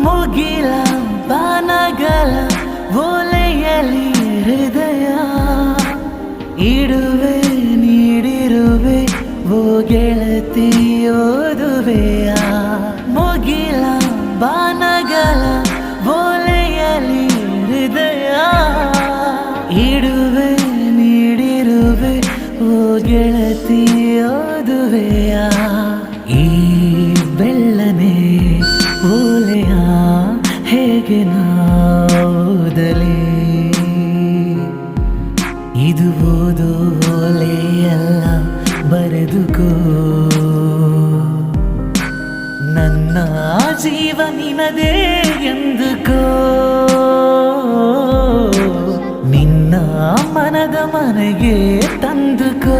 ಮುಗಿಲ ಬಾನಗಲ ಓಲೆಯಲಿ ಹೃದಯ ಇಡುವೆ ನೀಡಿರುವೆ ಓ ಗೆಳತಿ ಓದುವೆಯ ಮುಗಿಲ ಬಾನಗಲ ಓಲೆಯಲಿ ಹೃದಯ ಇಡುವೆ ನೀಡಿರುವೆ ಓ ಗೆಳತಿ ಓದುವೆಯ ಈ ಬೆಳ್ಳನೆ ಓಲೆಯ ಹೇಗೆ ನಾವುದಲೇ ಇದು ಓದು ಓಲೆಯಲ್ಲ ಬರೆದುಕೋ ನನ್ನ ಜೀವ ನಿನದೇ ಎಂದುಕೋ ನಿನ್ನ ಮನದ ಮನೆಗೆ ತಂದುಕೋ